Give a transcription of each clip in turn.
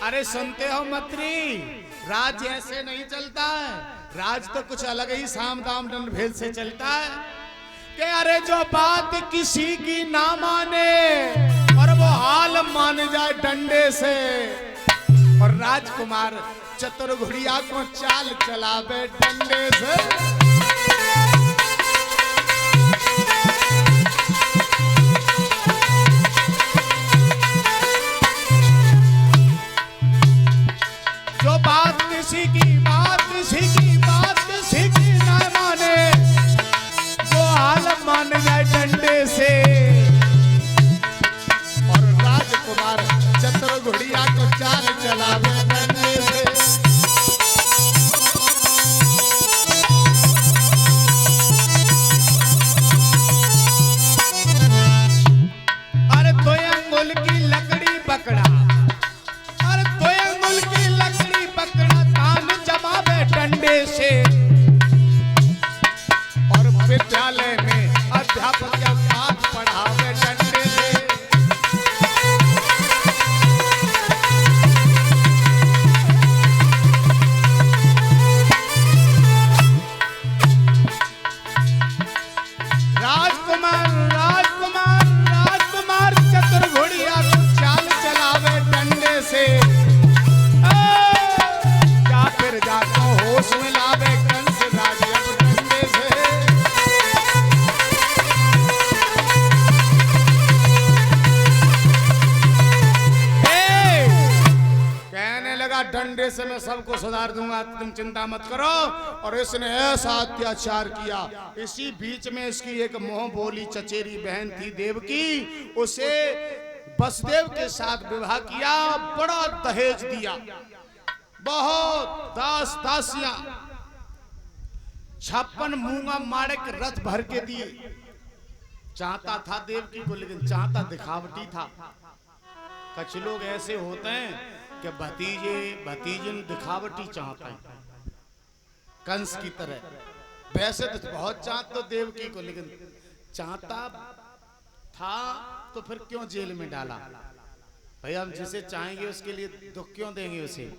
अरे सुनते हो मंत्री, राज ऐसे नहीं चलता है। राज तो कुछ अलग ही साम दाम दंड भेद से चलता है कि अरे जो बात किसी की ना माने और वो हाल मान जाए डंडे से। और राजकुमार चतुर घुड़िया को चाल चलावे डंडे से। जो बात किसी की ना माने वो हाल मान जाए डंडे से। और राजकुमार चतुर घुड़िया को चाल चलावे डंडे से। अरे 2 अंगुल की लकड़ी पकड़ा, अरे 2 अंगुल की लकड़ी पकड़ा तान जमावे डंडे से। और विद्यालय में अध्यापक क्या पाठ पढ़ावे डंडे से। राजकुमार चतुर घुड़िया को चाल चलावे डंडे से। जा फिर जाको होश में लावे कंस राज अब डंडे से। कहने लगा डंडे से मैं सबको सुधार दूंगा, तुम चिंता मत करो। और इसने ऐसा अत्याचार किया। इसी बीच में इसकी एक मोह बोली चचेरी बहन थी देवकी, उसे वसुदेव के साथ विवाह किया, बड़ा दहेज दिया, बहुत दास दासियां 56 मूंगा मारे के रथ भर के दिए। चाहता था देवकी को, लेकिन चाहता दिखावटी था। कुछ लोग ऐसे होते हैं कि भतीजन दिखावटी चाहते हैं, कंस की तरह। वैसे तो बहुत चाहता तो देवकी को, लेकिन चाहता था तो फिर क्यों जेल में डाला। भाई हम जिसे चाहेंगे उसके लिए दुख क्यों देंगे उसे।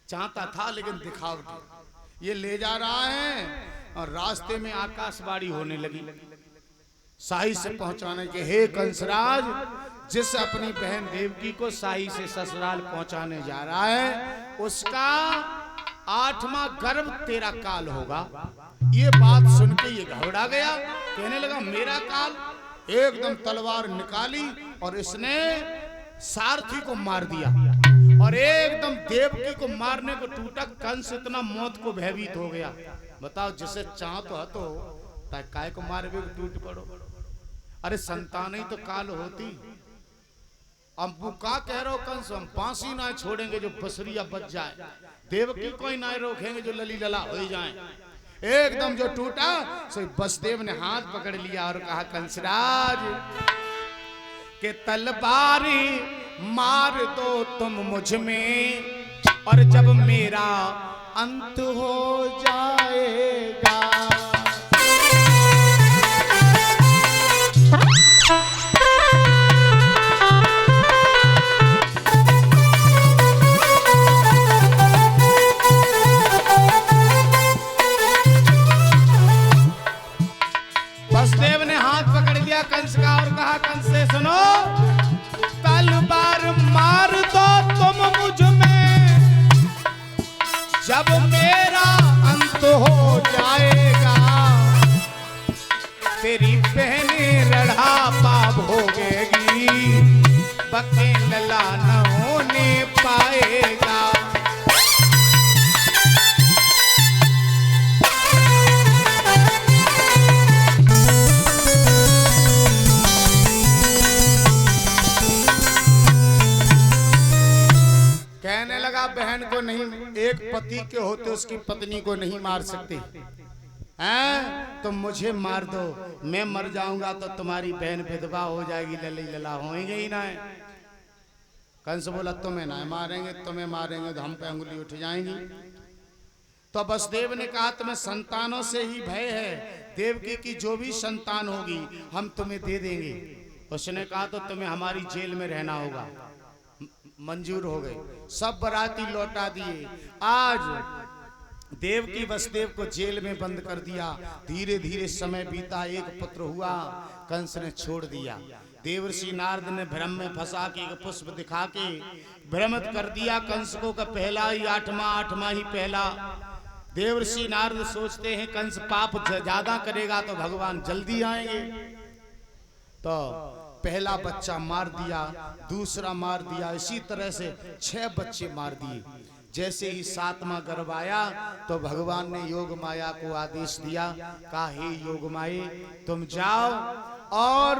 चाहता था लेकिन दिखावटी। ये ले जा रहा है और रास्ते में आकाशवाणी होने लगी शाही से पहुंचाने के। हे कंसराज, जिस अपनी बहन देवकी को शाही से ससुराल पहुंचाने जा रहा है उसका 8वां गर्भ तेरा काल होगा। ये बात सुन के ये घबरा गया, कहने लगा मेरा काल। एकदम तलवार निकाली और इसने सारथी को मार दिया और एकदम देवकी को मारने को टूटा। कंस इतना मौत को भयभीत हो गया। बताओ, जिसे चाह तो काय को मारे भी टूट पड़ो। अरे संतान ही तो काल होती। अब वो का कह रहे हो कंस, हम फांसी ना छोड़ेंगे जो बसरिया बच जाए, देवकी को ही ना रोकेंगे जो लली लला हो जाए। एकदम जो टूटा सो वसुदेव ने हाथ पकड़ लिया और कहा कंसराज के तलवारी मार दो तुम मुझ में, और जब मेरा अंत हो जाएगा। वसुदेव ने हाथ पकड़ लिया कंस का और कहा कंस से सुनो, तलवार मार दो तुम मुझ में, जब मेरा अंत हो जाएगा। तेरी बहने रढ़ापा भोगेगी, बके लला न होने पाएगा। कहने लगा बहन को नहीं, एक पति के होते उसकी पत्नी को नहीं मार सकते हैं, तो मुझे मार दो, मैं मर जाऊंगा तो तुम्हारी बहन विधवा हो जाएगी, लली लला होंगे ही ना। कंस बोला तुम्हें ना मारेंगे, तुम्हें मारेंगे तो हम पे अंगुली उठ जाएंगी। तो वसुदेव ने कहा तुम्हें संतानों से ही भय है, देवकी की जो भी संतान होगी हम तुम्हें दे देंगे। उसने कहा तो तुम्हें हमारी जेल में रहना होगा। मंजूर हो गए, सब बराती लौटा दिए। आज देवकी वसुदेव को जेल में बंद कर दिया। धीरे धीरे समय बीता, एक पुत्र हुआ, कंस ने छोड़ दिया। देवर्षि नारद ने भ्रम में फंसा के एक पुष्प दिखा के भ्रमित कर दिया कंस को का पहला ही आठवां ही पहला। देवर्षि नारद सोचते हैं कंस पाप ज्यादा करेगा तो भगवान जल्दी आएंगे, तो पहला बच्चा मार दिया, दूसरा मार दिया, इसी तरह से 6 बच्चे मार दिए। जैसे ही 7वां गर्भ आया तो भगवान ने योग माया को आदेश दिया, कहा हे योग माये तुम जाओ और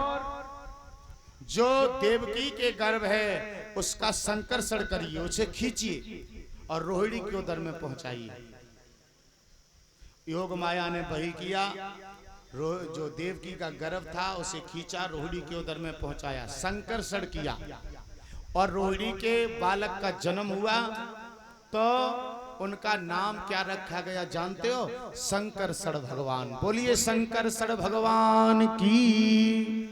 जो देवकी के गर्भ है उसका संकर्षण करिए, उसे खींचिए और रोहिणी के उदर में पहुंचाइए। योग माया ने वही किया, जो देवकी का गर्भ था उसे खींचा, रोहिणी के उदर में पहुंचाया, संकर्षण किया और रोहिणी के बालक का जन्म हुआ। तो उनका नाम क्या रखा गया जानते हो? संकर्षण भगवान। बोलिए संकर्षण भगवान की।